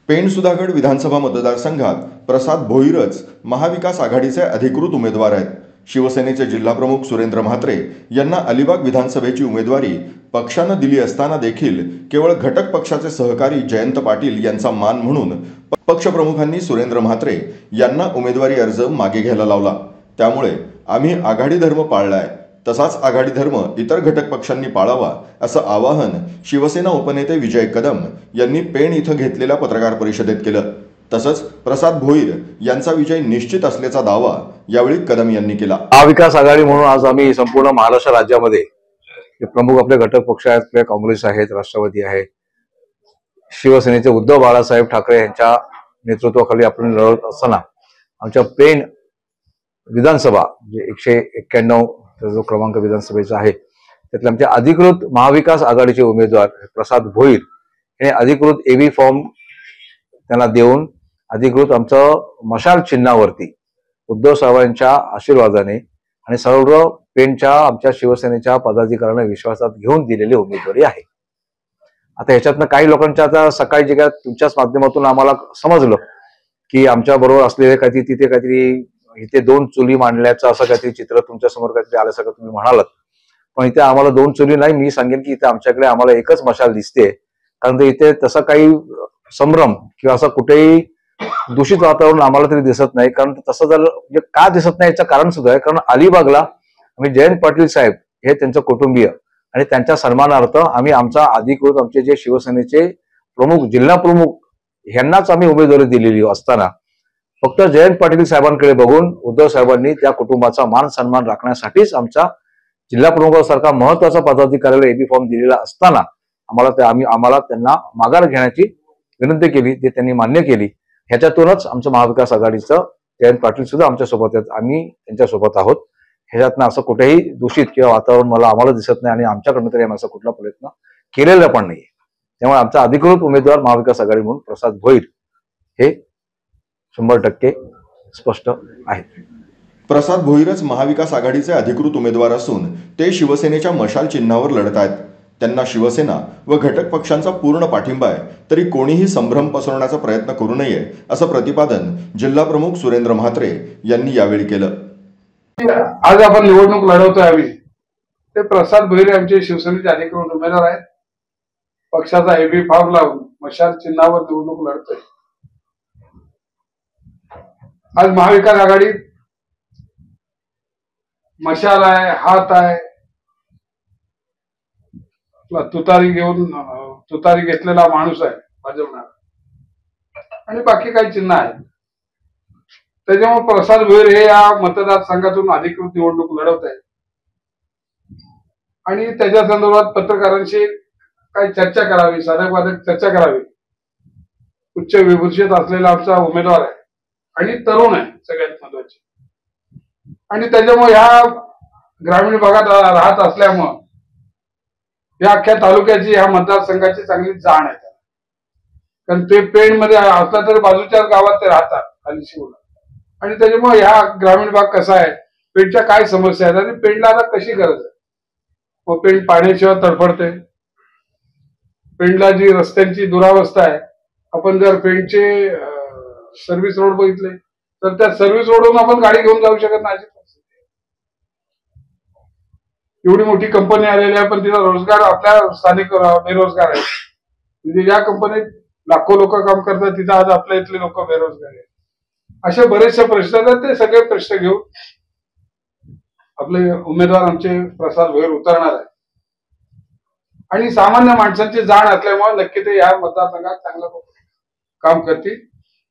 पेण सुधागड विधानसभा मतदारसंघात प्रसाद भोईरच महाविकास आघाडीचे अधिकृत उमेदवार आहेत. शिवसेनेचे जिल्हाप्रमुख सुरेंद्र म्हात्रे यांना अलिबाग विधानसभेची उमेदवारी पक्षानं दिली असताना देखील केवळ घटक पक्षाचे सहकारी जयंत पाटील यांचा मान म्हणून पक्षप्रमुखांनी सुरेंद्र म्हात्रे यांना उमेदवारी अर्ज मागे घ्यायला लावला. त्यामुळे आम्ही आघाडी धर्म पाळलाय, तसाच आघाडी धर्म इतर घटक पक्षांनी पाळावा असं आवाहन शिवसेना उपनेते विजय कदम यांनी पेण इथं घेतलेल्या पत्रकार परिषदेत केलं. तसंच प्रसाद भोईर यांचा विजय निश्चित असल्याचा दावा यावेळी कदम यांनी केला. महाविकास आघाडी म्हणून आज आम्ही संपूर्ण महाराष्ट्र राज्यामध्ये प्रमुख आपले घटक पक्ष आहेत, आपले काँग्रेस आहेत, राष्ट्रवादी आहे, शिवसेनेचे उद्धव बाळासाहेब ठाकरे यांच्या नेतृत्वाखाली आपण लढत असताना आमच्या पेण विधानसभा म्हणजे 191 जो क्रमांक विधानसभेचा आहे त्यातले आमचे अधिकृत महाविकास आघाडीचे उमेदवार प्रसाद भोईर हे अधिकृत एबी फॉर्म त्यांना देऊन अधिकृत आमचं मशाल चिन्हावरती उद्धव साहेबांच्या आशीर्वादाने आणि सर्व पेणच्या आमच्या शिवसेनेच्या पदाधिकाऱ्यांना विश्वासात घेऊन दिलेली उमेदवारी आहे. आता ह्याच्यातनं काही लोकांच्या आता सकाळी जे काय तुमच्याच माध्यमातून आम्हाला समजलं की आमच्या बरोबर असलेले काहीतरी तिथे काहीतरी इथे 2 चुली मांडल्याचं असं काहीतरी चित्र तुमच्या समोर काहीतरी आल्यासारखं तुम्ही म्हणालात. पण इथे आम्हाला 2 चुली नाही, मी सांगेन की इथे आमच्याकडे आम्हाला एकच मशाल दिसते. कारण इथे तसं काही संभ्रम किंवा असं कुठेही दूषित वातावरण आम्हाला तरी दिसत नाही. कारण तसं जर म्हणजे का दिसत नाही याचं कारण सुद्धा आहे. कारण अलिबागला आम्ही जयंत पाटील साहेब हे त्यांचं कुटुंबीय आणि त्यांच्या सन्मानार्थ आम्ही आमचा अधिकृत आमचे जे शिवसेनेचे प्रमुख जिल्हा प्रमुख यांनाच आम्ही उमेदवारी दिलेली असताना फक्त जयंत पाटील साहेबांकडे बघून उद्धव साहेबांनी त्या कुटुंबाचा मान सन्मान राखण्यासाठीच आमचा जिल्हा प्रमुखासारखा महत्वाचा पदाधिकाऱ्याला एबी फॉर्म दिलेला असताना आम्हाला त्यांना माघार घेण्याची विनंती केली, ते त्यांनी मान्य केली. ह्याच्यातूनच आमचं महाविकास आघाडीचं जयंत पाटील सुद्धा आमच्या सोबत आहेत, आम्ही त्यांच्यासोबत आहोत. ह्याच्यातनं असं कुठेही दूषित किंवा वातावरण आम्हाला दिसत नाही आणि आमच्याकडनं तरी आम्ही असा कुठला प्रयत्न केलेला पण नाही. त्यामुळे आमचा अधिकृत उमेदवार महाविकास आघाडी म्हणून प्रसाद भोईर हे 100% स्पष्ट आहे. प्रसाद भोईरच महाविकास आघाडीचे अधिकृत उमेदवार असून ते शिवसेनेच्या मशाल चिन्हावर लढत आहेत. त्यांना शिवसेना व घटक पक्षांचा पूर्ण पाठिंबा आहे, तरी कोणीही संभ्रम पसरवण्याचा प्रयत्न करू नये असं प्रतिपादन जिल्हा प्रमुख सुरेंद्र म्हात्रे यांनी यावेळी केलं. आज आपण निवडणूक लढवतोय आम्ही ते प्रसाद भोईर आमचे शिवसेनेचे अधिकृत उमेदवार आहेत. पक्षाचा एबी फॉर्म लावून मशाल चिन्हावर निवडणूक लढतोय. आज महाविकास आघाडीत मशाल आहे, हात आहे, तुतारी घेतलेला माणूस आहे वाजवणार आणि बाकी काही चिन्ह आहेत. त्याच्यामुळे प्रसाद भोईर हे या मतदारसंघातून अधिकृत निवडणूक लढवत आहेत आणि त्याच्या संदर्भात पत्रकारांशी काही चर्चा करावी, साधक चर्चा करावी. उच्च विभूषित असलेला आमचा उमेदवार आहे आणि तरुण आहे सगळ्यात महत्वाचे. आणि त्याच्यामुळे ह्या ग्रामीण भागात राहत असल्यामुळं या अख्ख्या तालुक्याची ह्या मतदारसंघाची चांगली जाण आहे. कारण ते पेण मध्ये असला तरी बाजूच्या गावात ते राहतात खाली शिवला. आणि त्याच्यामुळे ह्या ग्रामीण भाग कसा आहे, पेणच्या काय समस्या आहेत आणि पेणला आता कशी गरज आहे. मग पेण पाण्याशिवाय तडफडते. पेणला जी रस्त्यांची दुरावस्था आहे, आपण जर पेणचे सर्व्हिस रोड बघितले तर त्या सर्व्हिस रोडवरून आपण गाडी घेऊन जाऊ शकत नाही. एवढी मोठी कंपनी आलेली आहे पण तिला रोजगार आपल्या स्थानिक बेरोजगार आहेत. म्हणजे ज्या कंपनीत लाखो लोक काम करतात तिथं आज आपल्या इथले लोक बेरोजगार आहेत. असे बरेचसे प्रश्न आहेत. ते सगळे प्रश्न घेऊन आपले उमेदवार आमचे प्रसाद भोईर उतरणार आहे आणि सामान्य माणसांची जाण असल्यामुळे नक्की ते या मतदारसंघात चांगलं काम करतील.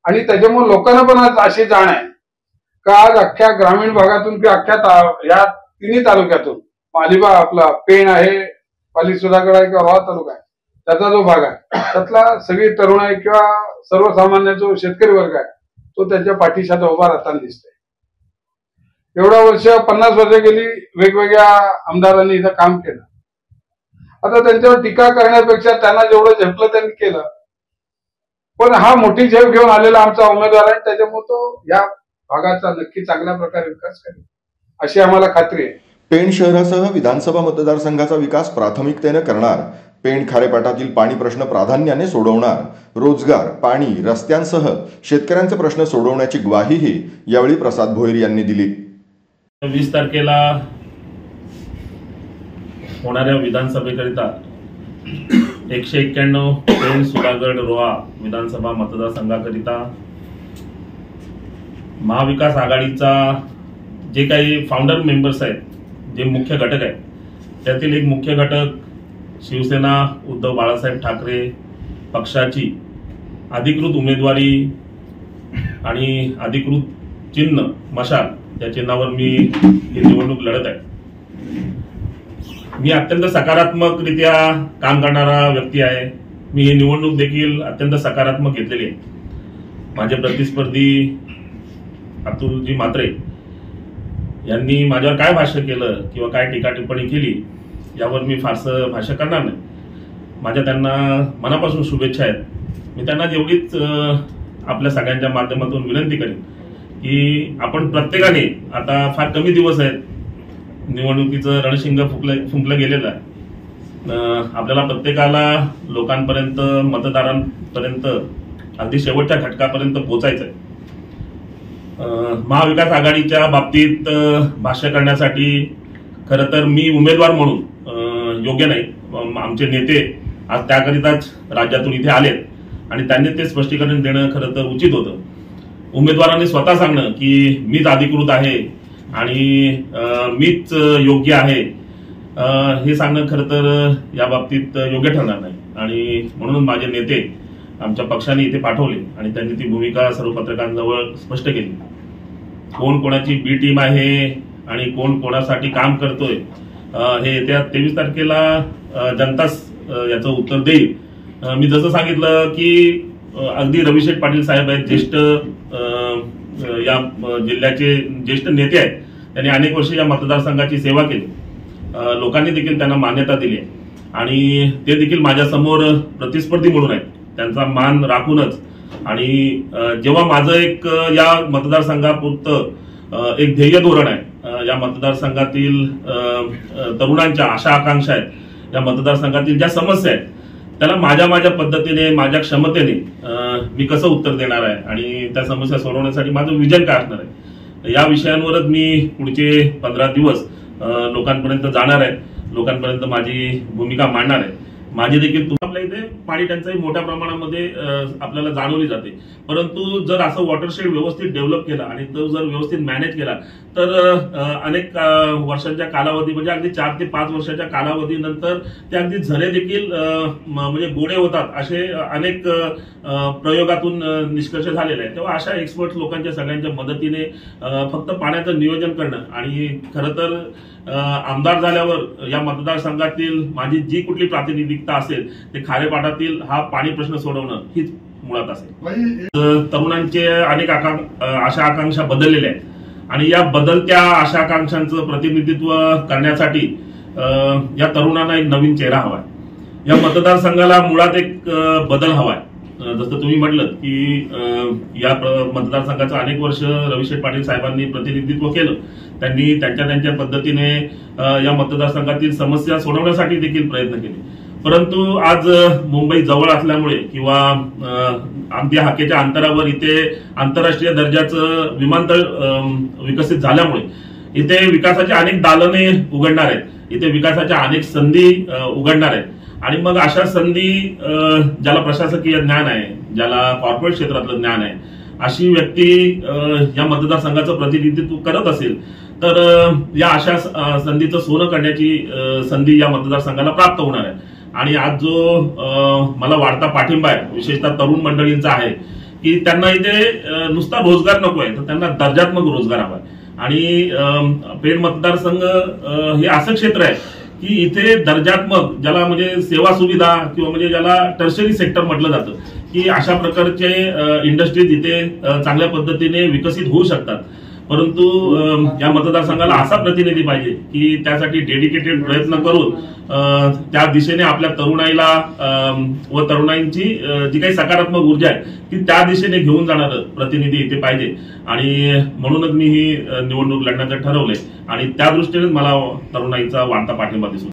आणि त्याच्यामुळे लोकांना पण आज अशी जाण आहे का आज अख्ख्या ग्रामीण भागातून किंवा अख्ख्या या तिन्ही तालुक्यातून अलिबाग आपला पेण आहे, पाली सुधागड आहे किंवा रोहा तालुका आहे, त्याचा जो भाग आहे त्यातला सगळी तरुण आहे किंवा सर्वसामान्य जो शेतकरी वर्ग आहे तो त्यांच्या पाठीशी आता उभा राहताना दिसतोय. एवढ्या वर्ष 50 वर्ष गेली वेगवेगळ्या आमदारांनी इथं काम केलं. आता त्यांच्यावर टीका करण्यापेक्षा त्यांना जेवढं झेपलं त्यांनी केलं. पण हा मोठी झेप घेऊन आलेला आमचा उमेदवार आहे, त्याच्यामुळे तो या भागाचा नक्की चांगल्या प्रकारे विकास करेल अशी आम्हाला खात्री आहे. पेण शहरासह विधानसभा मतदारसंघाचा विकास प्राथमिकतेने करणार पेण खारेपाटातील पाणी प्रश्न प्राधान्याने सोडवणार, रोजगार, पाणी, रस्त्यांसह शेतकऱ्यांचे प्रश्न सोडवण्याची ग्वाहीही यावेळी प्रसाद भोईर यांनी दिली. 20 तारखेला होणाऱ्या विधानसभेकरिता 191 पेण सुधागड रोहा विधानसभा मतदारसंघाकरिता महाविकास आघाडीचा जे काही फाउंडर मेंबर्स आहेत, जे मुख्य घटक आहेत, त्यातील एक मुख्य घटक शिवसेना उद्धव बाळासाहेब ठाकरे पक्षाची अधिकृत उमेदवारी आणि अधिकृत चिन्ह मशाल या चिन्हावर मी ही निवडणूक लढत आहे. मी अत्यंत सकारात्मकरित्या काम करणारा व्यक्ती आहे. मी ही निवडणूक देखील अत्यंत सकारात्मक घेतलेली आहे. माझे प्रतिस्पर्धी अतुलजी म्हात्रे यांनी माझ्यावर काय भाष्य केलं किंवा काय टीका टिप्पणी केली यावर मी फारसं भाष्य करणार नाही. माझ्या त्यांना मनापासून शुभेच्छा आहेत. मी त्यांना जेवढीच आपल्या सगळ्यांच्या माध्यमातून विनंती करेन की आपण प्रत्येकाने, आता फार कमी दिवस आहेत, निवडणुकीचं रणशिंग फुंकलं गेलेलं आहे. आपल्याला प्रत्येकाला लोकांपर्यंत, मतदारांपर्यंत, अगदी शेवटच्या घटकापर्यंत पोहोचायचं आहे. महाविकास आघाडीच्या बाबतीत भाष्य करण्यासाठी खरं तर मी उमेदवार म्हणून योग्य नाही. आमचे नेते आज त्याकरिताच राज्यातून इथे आलेत आणि त्यांनी ते स्पष्टीकरण देणं खरं तर उचित होतं. उमेदवारांनी स्वतः सांगणं की मीच अधिकृत आहे आणि मीच योग्य आहे हे सांगणं खरं तर या बाबतीत योग्य ठरणार नाही. आणि म्हणून माझे नेते आमच्या पक्षाने इथे पाठवले आणि त्यांनी ती भूमिका सर्व पत्रकारांजवळ स्पष्ट केली. कोण कोणाची बी टीम आहे आणि कोण कोणासाठी काम करतोय हे येत्या 23 तारखेला जनताच याचं उत्तर देईल. मी जसं सांगितलं की अगदी रविशेठ पाटील साहेब आहेत, ज्येष्ठ या जिल्ह्याचे ज्येष्ठ नेते आहेत. त्यांनी अनेक वर्ष या मतदारसंघाची सेवा केली. लोकांनी देखील त्यांना मान्यता दिली आहे आणि ते देखील माझ्यासमोर प्रतिस्पर्धी म्हणून आहेत. त्यांचा मान राखूनच आणि जेव्हा माझं एक या मतदारसंघापुरतं एक ध्येय धोरण आहे, या मतदारसंघातील तरुणांच्या आशा आकांक्षा आहेत, या मतदारसंघातील ज्या समस्या आहेत त्याला माझ्या पद्धतीने, माझ्या क्षमतेने मी कसं उत्तर देणार आहे आणि त्या समस्या सोडवण्यासाठी माझं विजन काय असणार आहे, या विषयांवरच मी पुढचे 15 दिवस लोकांपर्यंत जाणार आहे, लोकांपर्यंत माझी भूमिका मांडणार आहे. माझी देखील आपल्या इथे पाणी टंचाई मोठ्या प्रमाणामध्ये आपल्याला जाणवली जाते. परंतु जर असं वॉटरशेड व्यवस्थित डेव्हलप केला आणि तो जर व्यवस्थित मॅनेज केला तर अनेक वर्षांच्या कालावधी, म्हणजे अगदी 4 ते 5 वर्षाच्या कालावधीनंतर ते अगदी झरे देखील म्हणजे गोडे होतात, असे अनेक प्रयोगातून निष्कर्ष झालेले आहेत. तेव्हा अशा एक्सपर्ट लोकांच्या सगळ्यांच्या मदतीने फक्त पाण्याचं नियोजन करणं आणि खरं तर आमदार झाल्यावर या मतदारसंघातील माझी जी कुठली प्रातिनिधिकता असेल ते खारेपाटातील हा पाणी प्रश्न सोडवणं हीच मुळात असेल. तरुणांचे अनेक आशा आकांक्षा बदललेल्या आहेत आणि या बदलत्या आशा आकांक्षांचं प्रतिनिधित्व करण्यासाठी या तरुणांना एक नवीन चेहरा हवाय. या मतदारसंघाला मुळात एक बदल हवाय. जसं तुम्ही म्हटलं की या मतदारसंघाचं अनेक वर्ष रविशेठ पाटील साहेबांनी प्रतिनिधित्व केलं. त्यांनी त्यांच्या पद्धतीने या मतदारसंघातील समस्या सोडवण्यासाठी देखील प्रयत्न केले. परंतु आज मुंबई जवळ असल्यामुळे किंवा अगदी हाकेच्या अंतरावर इथे आंतरराष्ट्रीय दर्जाचं विमानतळ विकसित झाल्यामुळे इथे विकासाची अनेक दालने उघडणार आहेत, इथे विकासाच्या अनेक संधी उघडणार आहेत. आणि मग अशा संधी ज्याला प्रशासकीय ज्ञान आहे, ज्याला कॉर्पोरेट क्षेत्रातलं ज्ञान आहे, अशी व्यक्ती या मतदारसंघाचं प्रतिनिधित्व करत असेल तर या अशा संधीचं सोनं करण्याची संधी या मतदारसंघाला प्राप्त होणार आहे. आणि आज जो मला वाढता पाठिंबा आहे, विशेषतः तरुण मंडळींचा आहे, की त्यांना इथे नुसता रोजगार नको आहे, तर त्यांना दर्जात्मक रोजगार हवा आहे. आणि पेण मतदारसंघ हे असं क्षेत्र आहे की इथे दर्जात्मक, ज्याला म्हणजे सेवा सुविधा किंवा म्हणजे ज्याला टर्शरी सेक्टर म्हटलं जातं, की अशा प्रकारचे इंडस्ट्रीज इथे चांगल्या पद्धतीने विकसित होऊ शकतात. परंतु या मतदारसंघाला असा प्रतिनिधी पाहिजे की त्यासाठी डेडिकेटेड प्रयत्न करून त्या दिशेने आपल्या तरुणाईला व तरुणाईंची जी काही सकारात्मक ऊर्जा आहे ती त्या दिशेने घेऊन जाणारं प्रतिनिधी इथे पाहिजे. आणि म्हणूनच मी ही निवडणूक लढण्याचं ठरवलंय आणि त्या दृष्टीनेच मला तरुणाईचा वाढता पाठिंबा दिसून